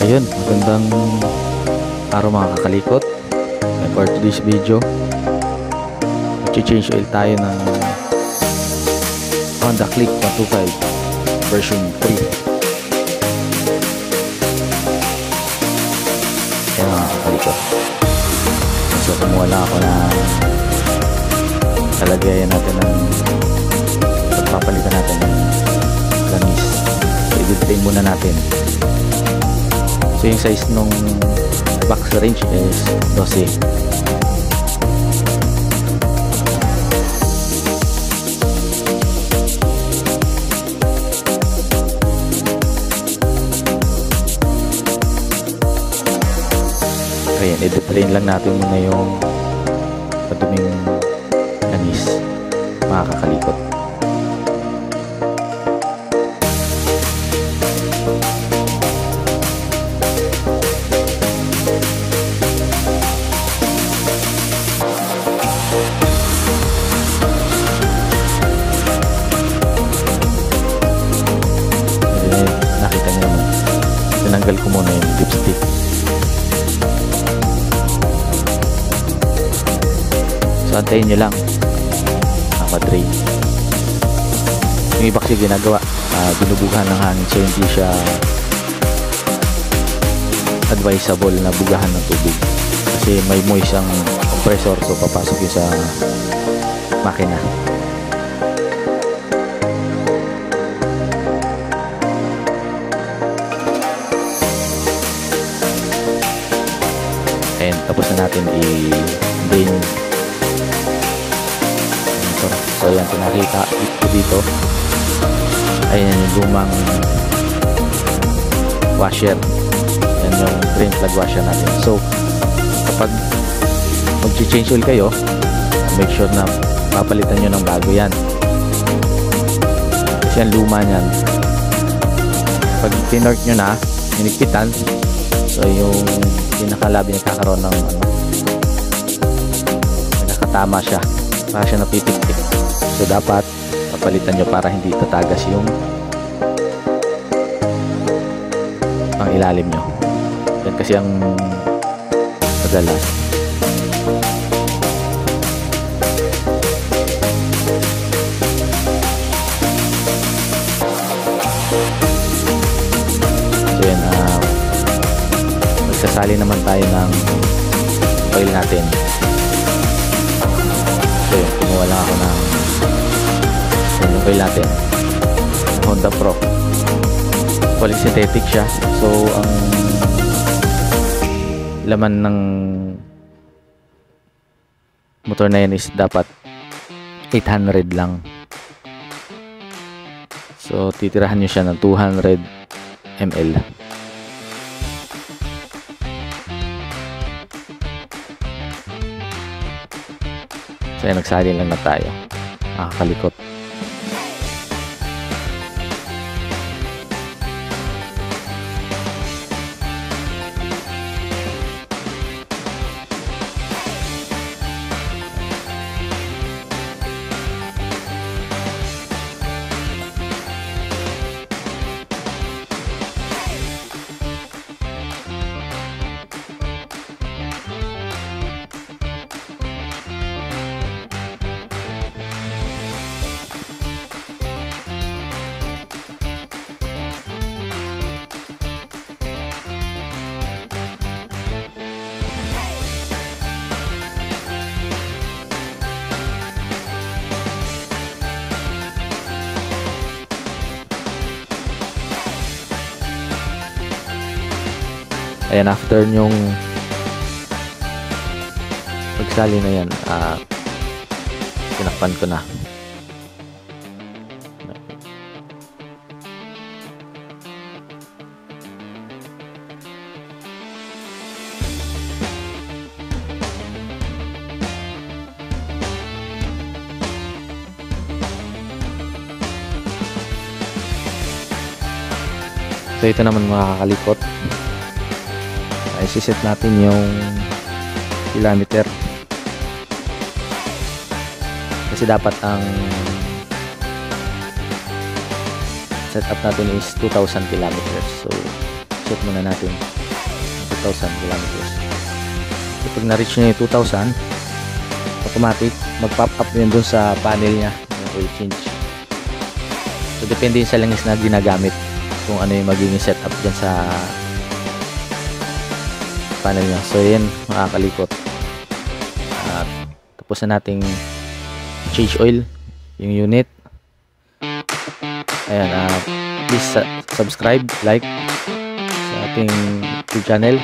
Ayun, magandang araw mga kakalikot. And for today's video, mag-change oil tayo ng Honda Click 125 version 3. Ayan mga kakalikot. So kumuha lang ako na talagayan natin ng pagpapalitan natin ng langis. So i-drain muna natin. So yung size nung box range is 12. Ayan, i-drain lang natin muna yung paduming langis mga kakalikot. Nakita niyo naman, tinanggal ko muna yung dipstick. So antayin nyo lang ang ma-drain. Yung iba kasi ginagawa, binubugahan ng hangin, so hindi siya advisable na bugahan ng tubig kasi may moist ang compressor, so papasok yun sa makina. And tapos na natin i-drain. So yan, pinakita ko dito, ayan yung lumang washer, yan yung drain plug washer natin. So kapag mag-change oil kayo, make sure na papalitan nyo ng bago yan kasi yan luma nyan. Pag tinort nyo na, hinigpitan, so yung pinakalabi nagkakaroon ng nakatama siya, para siya napipitik. So dapat papalitan nyo para hindi tatagas yung pang ilalim nyo. Yan kasi ang madalas. So yan, magsasali naman tayo ng oil natin. So yun, kumuha lang ako ng yung oil natin, Honda Pro. Polysynthetic siya. So ang laman ng motor na yan is dapat 800 lang. So titirahan nyo siya ng 200 ml. So yan, nagsali lang na tayo makakalikot. Ayan, after nyong pagsali na yan, tinakpan ko na. So ito naman makakalikot. Isiset natin yung kilometer kasi dapat ang setup natin is 2,000 kilometers. So set muna natin 2,000 kilometers. So pag na-reach nyo yung 2,000, automatic mag-pop up yun dun sa panel nya yung oil change. So depende yun sa langis na ginagamit kung ano yung magiging setup dyan sa panel nya. So yun, makakalikot. Tapos na nating change oil yung unit. Ayan, please subscribe, like sa ating YouTube channel.